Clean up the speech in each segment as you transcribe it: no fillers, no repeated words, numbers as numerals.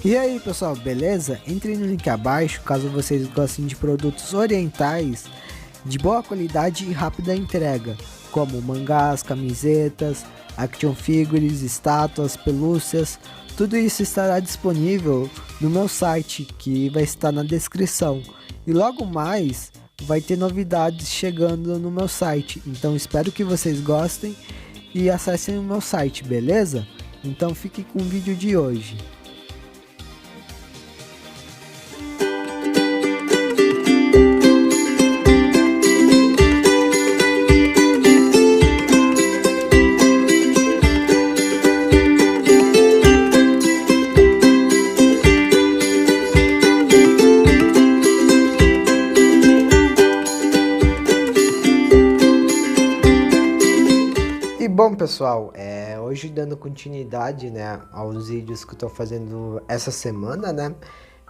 E aí pessoal, beleza? Entre no link abaixo caso vocês gostem de produtos orientais de boa qualidade e rápida entrega, como mangás, camisetas, action figures, estátuas, pelúcias. Tudo isso estará disponível no meu site, que vai estar na descrição. E logo mais vai ter novidades chegando no meu site, então espero que vocês gostem e acessem o meu site, beleza? Então fique com o vídeo de hoje. Bom pessoal, hoje dando continuidade, né, aos vídeos que eu tô fazendo essa semana, né,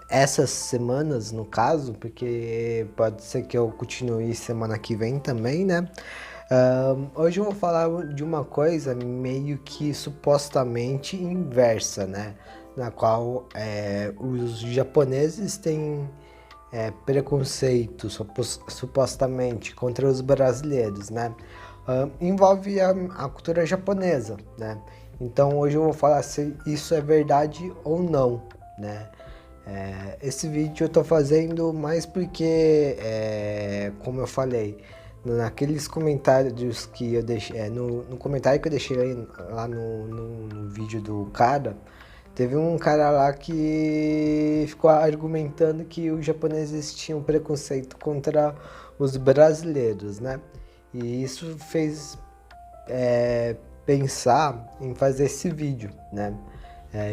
essas semanas no caso, porque pode ser que eu continue semana que vem também, né. Hoje eu vou falar de uma coisa meio que supostamente inversa, né, na qual os japoneses têm preconceito supostamente contra os brasileiros, né. Envolve a cultura japonesa, né? Então hoje eu vou falar se isso é verdade ou não, né? Esse vídeo eu tô fazendo mais porque, como eu falei, naqueles comentários que eu deixei, no comentário que eu deixei lá no vídeo do cara, teve um cara lá que ficou argumentando que os japoneses tinham preconceito contra os brasileiros, né? E isso fez pensar em fazer esse vídeo, né?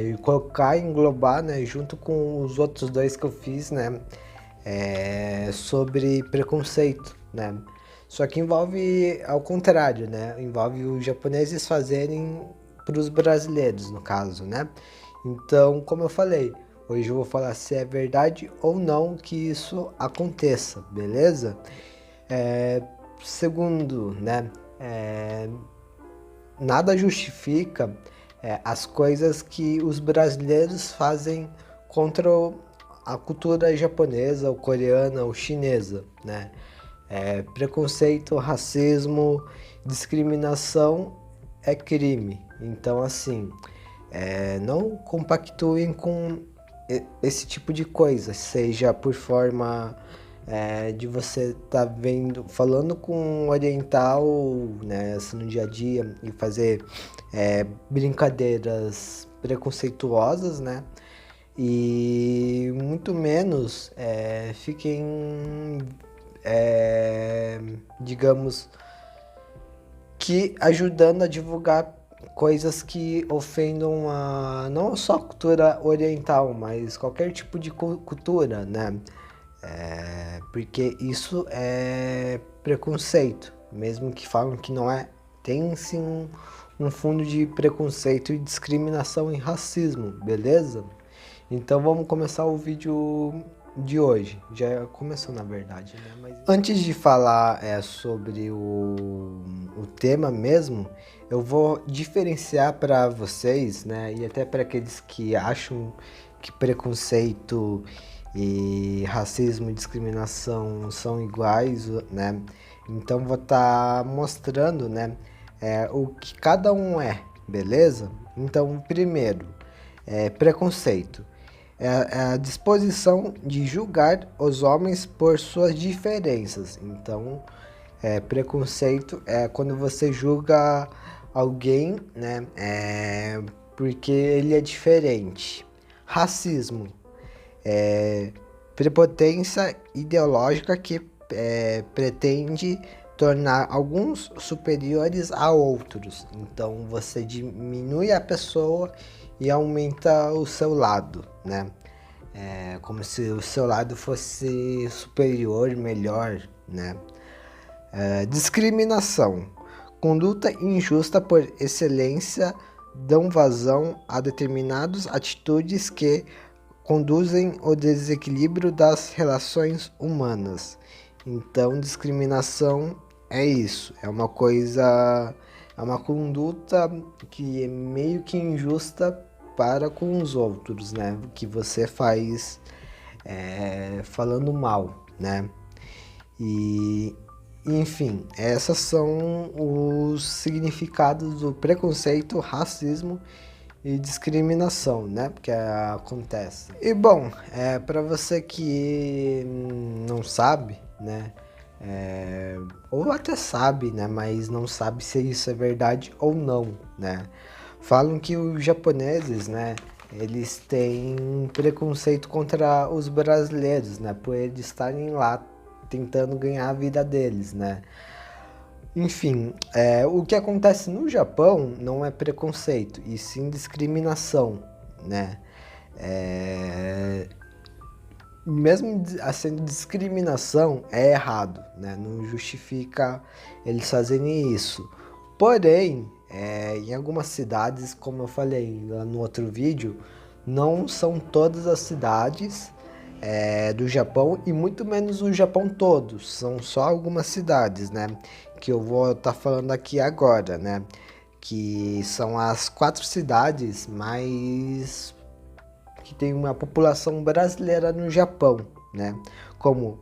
E colocar, englobar, né, junto com os outros dois que eu fiz, né, sobre preconceito, né? Só que envolve ao contrário, né? Envolve os japoneses fazerem para os brasileiros, no caso, né? Então, como eu falei, hoje eu vou falar se é verdade ou não que isso aconteça, beleza? Segundo, né, nada justifica as coisas que os brasileiros fazem contra a cultura japonesa, ou coreana, ou chinesa, né? Preconceito, racismo, discriminação é crime. Então, assim, não compactuem com esse tipo de coisa, seja por forma de você tá falando com um oriental, né, assim, no dia a dia e fazer brincadeiras preconceituosas, né, e muito menos fiquem, digamos que ajudando a divulgar coisas que ofendam não só a cultura oriental, mas qualquer tipo de cultura, né? Porque isso é preconceito, mesmo que falam que não é, tem sim um fundo de preconceito e discriminação e racismo, beleza? Então vamos começar o vídeo de hoje, já começou na verdade, né? Mas antes de falar sobre o tema mesmo, eu vou diferenciar para vocês, né, e até para aqueles que acham que preconceito e racismo e discriminação são iguais, né? Então vou estar mostrando, né, o que cada um beleza? Então, primeiro, preconceito. É a disposição de julgar os homens por suas diferenças. Então, preconceito é quando você julga alguém, né, porque ele é diferente. Racismo prepotência ideológica que pretende tornar alguns superiores a outros. Então você diminui a pessoa e aumenta o seu lado, né? Como se o seu lado fosse superior, melhor, né? Discriminação. Conduta injusta por excelência dão vazão a determinadas atitudes que conduzem ao desequilíbrio das relações humanas. Então, discriminação é isso, é uma conduta que é meio que injusta para com os outros, né? Que você faz falando mal, né? E, enfim, essas são os significados do preconceito, racismo e discriminação, né? Porque acontece. E bom, para você que não sabe, né? Ou até sabe, né? Mas não sabe se isso é verdade ou não, né? Falam que os japoneses, né? Eles têm um preconceito contra os brasileiros, né? Por eles estarem lá tentando ganhar a vida deles, né? Enfim, o que acontece no Japão não é preconceito, e sim discriminação, né? É, mesmo sendo discriminação, é errado, né? Não justifica eles fazerem isso. Porém, em algumas cidades, como eu falei lá no outro vídeo, não são todas as cidades do Japão e muito menos o Japão todo. São só algumas cidades, né? Que eu vou estar falando aqui agora, né? Que são as 4 cidades mais que tem uma população brasileira no Japão, né? Como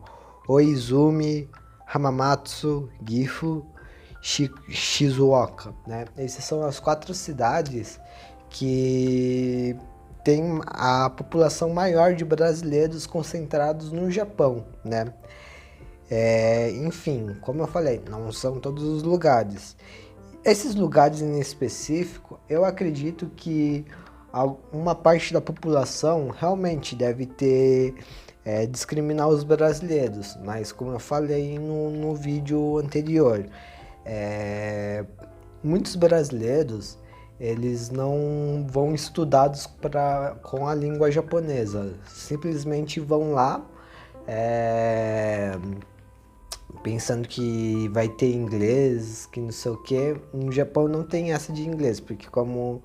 Oizumi, Hamamatsu, Gifu, Shizuoka, né? Essas são as 4 cidades que tem a população maior de brasileiros concentrados no Japão, né? Enfim, como eu falei, não são todos os lugares. Esses lugares em específico, eu acredito que uma parte da população realmente deve ter discriminar os brasileiros, mas como eu falei no vídeo anterior, muitos brasileiros eles não vão estudados com a língua japonesa, simplesmente vão lá pensando que vai ter inglês, que não sei o que. No Japão não tem essa de inglês, porque como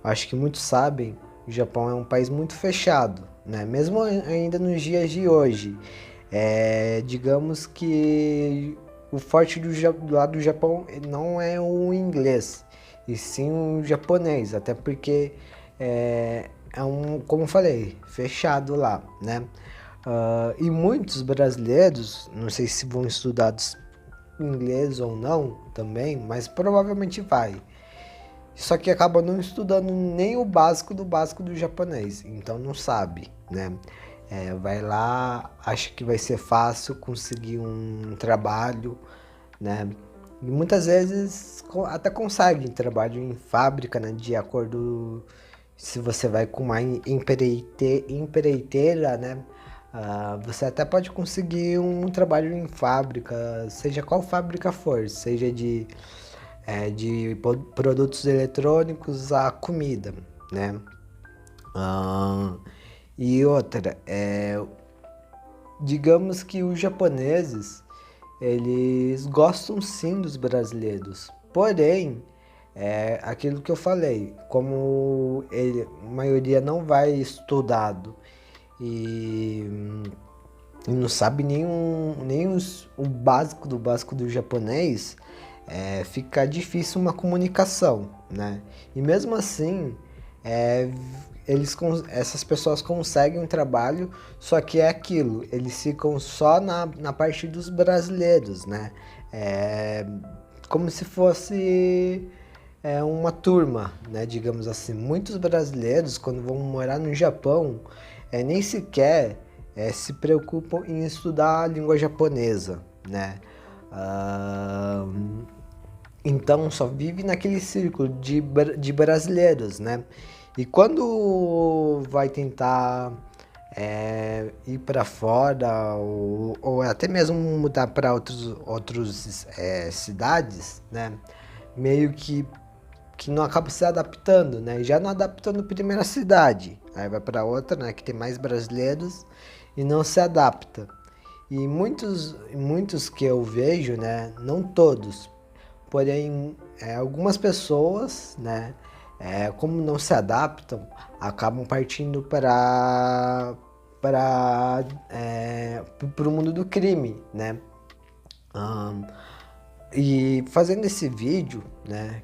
acho que muitos sabem, o Japão é um país muito fechado, né? Mesmo ainda nos dias de hoje. Digamos que o forte do lado do Japão não é o inglês, e sim o japonês, até porque como eu falei, fechado lá, né? E muitos brasileiros, não sei se vão estudar inglês ou não também, mas provavelmente vai. Só que acaba não estudando nem o básico do japonês, então não sabe, né? Vai lá, acha que vai ser fácil conseguir um trabalho, né? E muitas vezes até consegue trabalho em fábrica, né? De acordo se você vai com uma empreiteira, né? Você até pode conseguir um trabalho em fábrica, seja qual fábrica for, seja de produtos eletrônicos a comida, né? E outra, digamos que os japoneses, eles gostam sim dos brasileiros, porém, aquilo que eu falei, como a maioria não vai estudado e não sabe o básico do japonês, fica difícil uma comunicação, né? E mesmo assim, é, essas pessoas conseguem um trabalho, só que é aquilo, eles ficam só na parte dos brasileiros, né? Como se fosse uma turma, né? Digamos assim. Muitos brasileiros, quando vão morar no Japão, nem sequer se preocupam em estudar a língua japonesa, né? Então só vive naquele círculo de brasileiros, né? E quando vai tentar ir para fora ou até mesmo mudar para outros cidades, né? Meio que não acaba se adaptando, né? Já não adaptando na primeira cidade, aí vai para outra, né? Que tem mais brasileiros e não se adapta. E muitos que eu vejo, né? Não todos, porém algumas pessoas, né? Como não se adaptam, acabam partindo para o mundo do crime, né? E fazendo esse vídeo, né?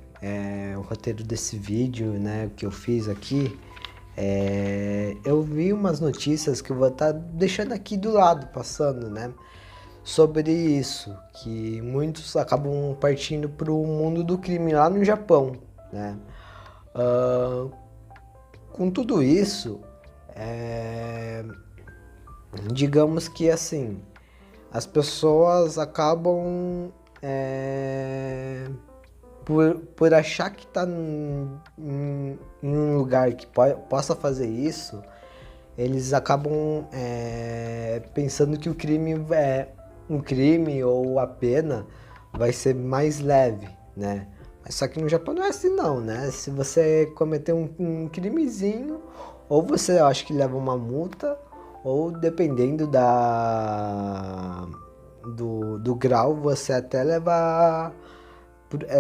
O roteiro desse vídeo, né? Que eu fiz aqui, Eu vi umas notícias que eu vou estar deixando aqui do lado, passando, né? Sobre isso, que muitos acabam partindo para o mundo do crime lá no Japão, né? Ah, com tudo isso, é, digamos que assim, as pessoas acabam por achar que tá em um lugar que possa fazer isso, eles acabam pensando que um crime ou a pena vai ser mais leve, né? Mas só que no Japão não é assim não, né? Se você cometer um crimezinho, ou você eu acho que leva uma multa, ou dependendo do grau, você até é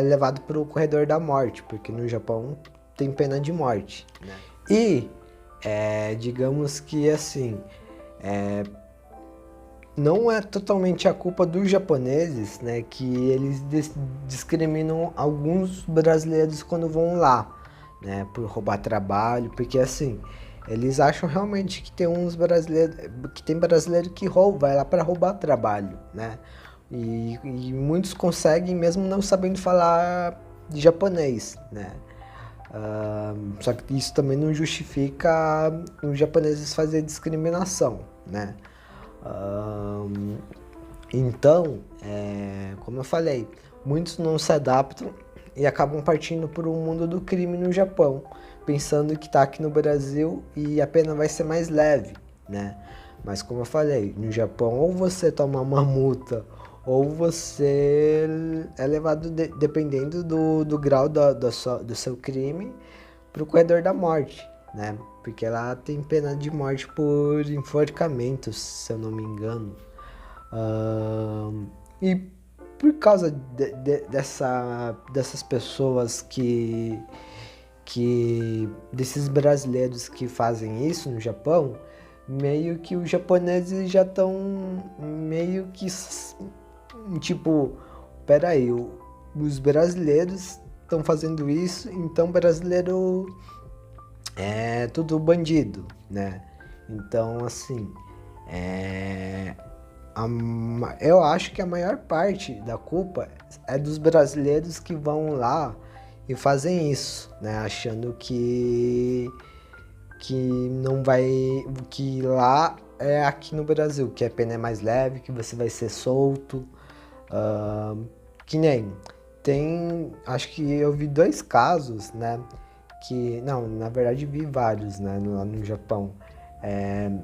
levado para o corredor da morte, porque no Japão tem pena de morte, né? E digamos que assim, não é totalmente a culpa dos japoneses, né, que eles discriminam alguns brasileiros quando vão lá, né, por roubar trabalho, porque assim, eles acham realmente que tem uns brasileiros, que tem brasileiro que rouba, vai lá para roubar trabalho, né, e muitos conseguem mesmo não sabendo falar japonês, né. Só que isso também não justifica os japoneses fazer discriminação, né. Ahn, então, como eu falei, muitos não se adaptam e acabam partindo para o mundo do crime no Japão, pensando que está aqui no Brasil e a pena vai ser mais leve, né? Mas como eu falei, no Japão ou você toma uma multa ou você é levado, dependendo do grau do seu crime, para o corredor da morte, né? Porque lá tem pena de morte por enforcamento, se eu não me engano. E por causa dessas pessoas que desses brasileiros que fazem isso no Japão, meio que os japoneses já estão meio que tipo, peraí, os brasileiros estão fazendo isso, então brasileiro é tudo bandido, né? Então, assim, é, eu acho que a maior parte da culpa é dos brasileiros que vão lá e fazem isso, né? Achando que não vai, que lá é aqui no Brasil, que a pena é mais leve, que você vai ser solto, ah, que nem acho que eu vi dois casos, né? Não, na verdade vi vários, né, lá no Japão.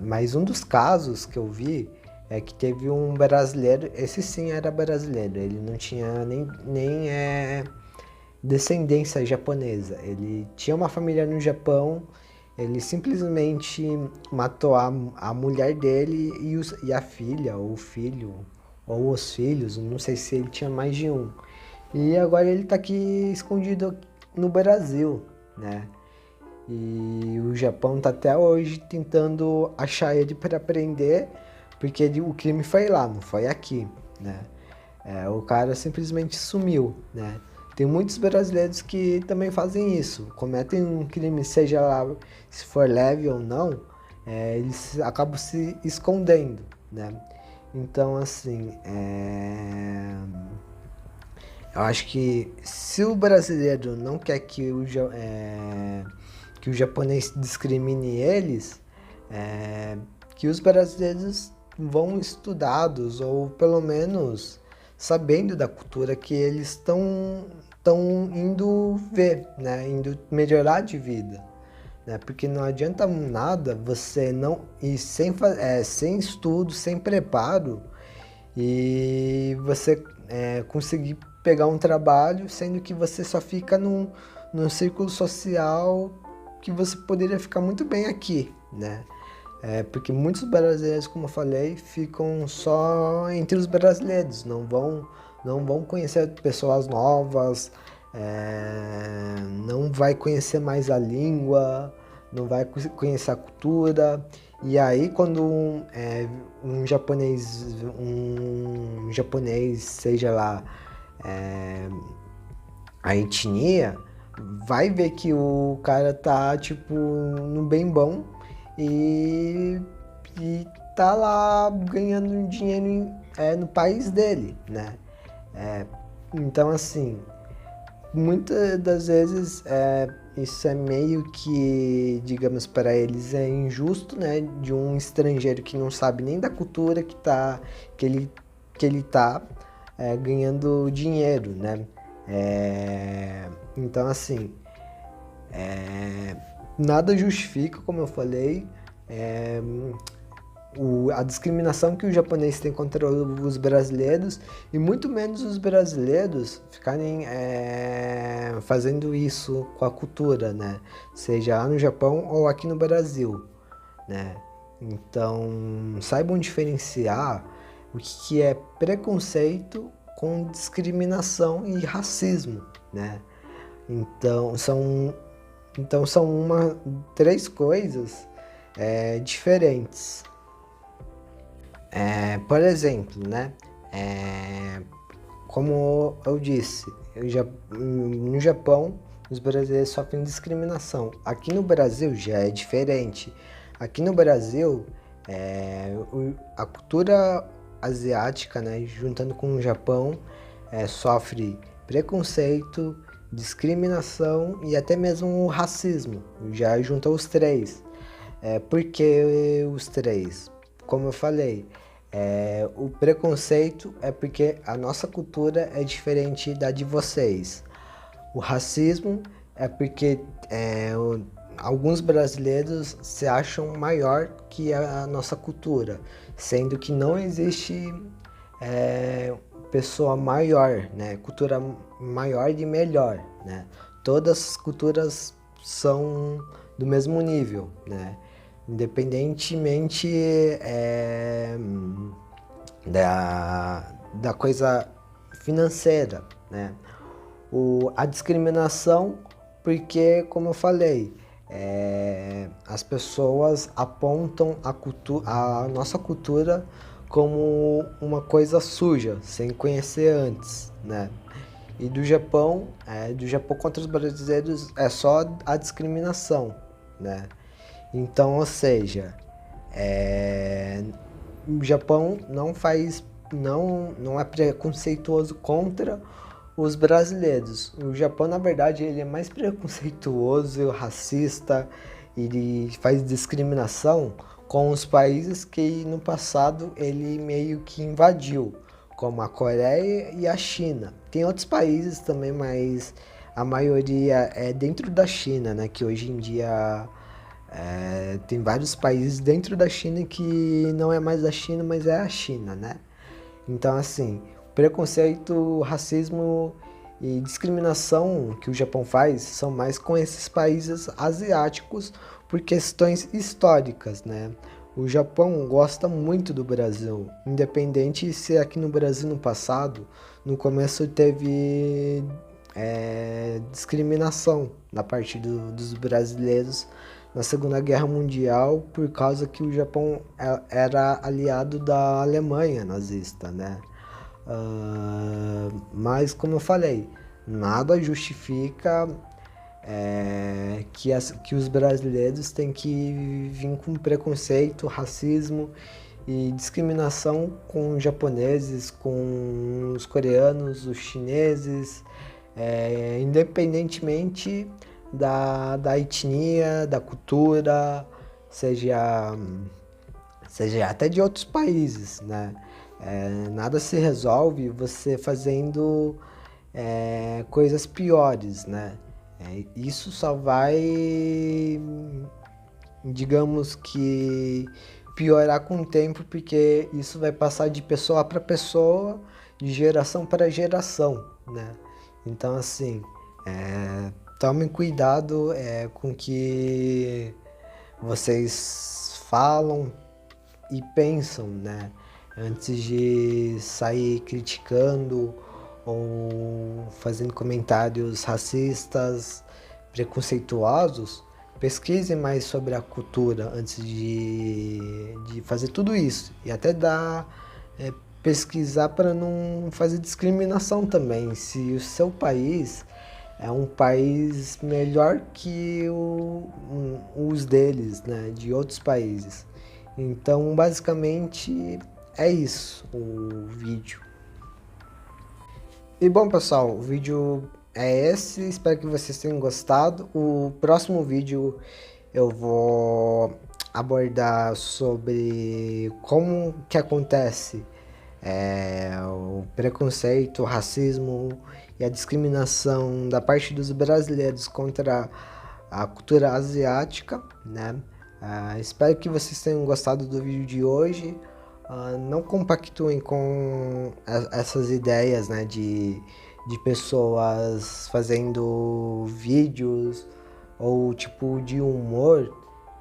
Mas um dos casos que eu vi é que teve um brasileiro, esse sim era brasileiro, ele não tinha nem descendência japonesa. Ele tinha uma família no Japão, ele simplesmente matou a mulher dele e a filha, ou o filho, ou os filhos, não sei se ele tinha mais de um. E agora ele tá aqui escondido no Brasil, né? E o Japão tá até hoje tentando achar ele para prender, porque o crime foi lá, não foi aqui, né? O cara simplesmente sumiu, né? Tem muitos brasileiros que também fazem isso, cometem um crime, seja lá se for leve ou não, eles acabam se escondendo, né? Então, assim, eu acho que se o brasileiro não quer que o japonês discrimine eles, que os brasileiros vão estudados ou pelo menos sabendo da cultura que eles estão indo ver, né? Indo melhorar de vida, né? Porque não adianta nada você não ir sem estudo, sem preparo e você conseguir pegar um trabalho, sendo que você só fica num círculo social que você poderia ficar muito bem aqui, né? Porque muitos brasileiros, como eu falei, ficam só entre os brasileiros, não vão conhecer pessoas novas, não vai conhecer mais a língua, não vai conhecer a cultura. E aí quando um japonês, seja lá a etnia, vai ver que o cara tá, tipo, no bem bom e, e tá lá ganhando um dinheiro no país dele, né? Então, assim, muitas das vezes isso é meio que, digamos, para eles é injusto, né? De um estrangeiro que não sabe nem da cultura que ele, que ele tá ganhando dinheiro, né? Então, assim, nada justifica, como eu falei, é, a discriminação que o japonês tem contra os brasileiros e muito menos os brasileiros ficarem fazendo isso com a cultura, né? Seja lá no Japão ou aqui no Brasil, né? Então, saibam diferenciar o que é preconceito com discriminação e racismo, né? Então são, então são três coisas diferentes. Por exemplo, né? Como eu disse, no Japão os brasileiros sofrem discriminação. Aqui no Brasil já é diferente. Aqui no Brasil, a cultura asiática, né, juntando com o Japão, sofre preconceito, discriminação e até mesmo o racismo. Já juntou os três. Por que os três? Como eu falei, o preconceito é porque a nossa cultura é diferente da de vocês. O racismo é porque alguns brasileiros se acham maior que a nossa cultura, sendo que não existe pessoa maior, né? Cultura maior e melhor, né? Todas as culturas são do mesmo nível, né? Independentemente da coisa financeira, né? A discriminação, porque, como eu falei, as pessoas apontam a nossa cultura como uma coisa suja, sem conhecer antes, né? E do Japão contra os brasileiros é só a discriminação, né? Então, ou seja, o Japão não é preconceituoso contra os brasileiros. O Japão, na verdade, ele é mais preconceituoso, racista, ele faz discriminação com os países que no passado ele meio que invadiu, como a Coreia e a China. Tem outros países também, mas a maioria é dentro da China, né? Que hoje em dia tem vários países dentro da China que não é mais a China, mas é a China, né? Então, assim, preconceito, racismo e discriminação que o Japão faz são mais com esses países asiáticos por questões históricas, né? O Japão gosta muito do Brasil, independente se aqui no Brasil no passado, no começo teve discriminação na parte dos brasileiros na Segunda Guerra Mundial por causa que o Japão era aliado da Alemanha nazista, né? Mas como eu falei, nada justifica que os brasileiros têm que vir com preconceito, racismo e discriminação com os japoneses, com os coreanos, os chineses, independentemente da etnia, da cultura, seja até de outros países, né? Nada se resolve você fazendo coisas piores, né? Isso só vai, digamos que, piorar com o tempo, porque isso vai passar de pessoa para pessoa, de geração para geração, né? Então, assim, tomem cuidado com o que vocês falam e pensam, né? Antes de sair criticando ou fazendo comentários racistas, preconceituosos, pesquisem mais sobre a cultura antes de fazer tudo isso. E até pesquisar para não fazer discriminação também. Se o seu país é um país melhor que os deles, né, de outros países. Então, basicamente, é isso o vídeo. E bom, pessoal, o vídeo é esse, espero que vocês tenham gostado. O próximo vídeo eu vou abordar sobre como que acontece o preconceito, o racismo e a discriminação da parte dos brasileiros contra a cultura asiática, né? Espero que vocês tenham gostado do vídeo de hoje. Não compactuem com essas ideias, né, de pessoas fazendo vídeos ou tipo de humor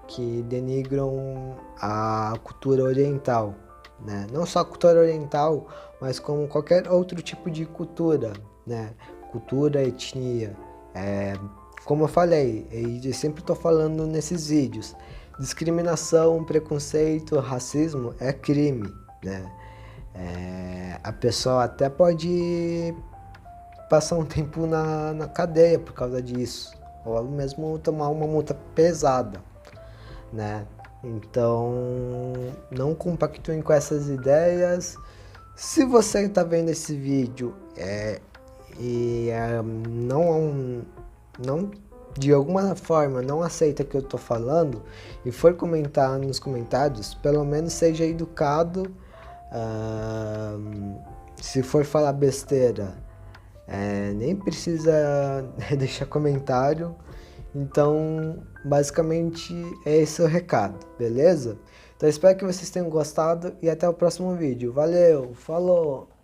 que denigram a cultura oriental, né? Não só a cultura oriental, mas como qualquer outro tipo de cultura, né? Cultura, etnia. Como eu falei, e sempre estou falando nesses vídeos, discriminação, preconceito, racismo é crime, né? A pessoa até pode passar um tempo na cadeia por causa disso, ou mesmo tomar uma multa pesada, né? Então, não compactuem com essas ideias. Se você está vendo esse vídeo e não de alguma forma não aceita o que eu tô falando e for comentar nos comentários, pelo menos seja educado. Se for falar besteira, nem precisa deixar comentário. Então, basicamente é esse o recado, beleza? Então espero que vocês tenham gostado e até o próximo vídeo. Valeu, falou!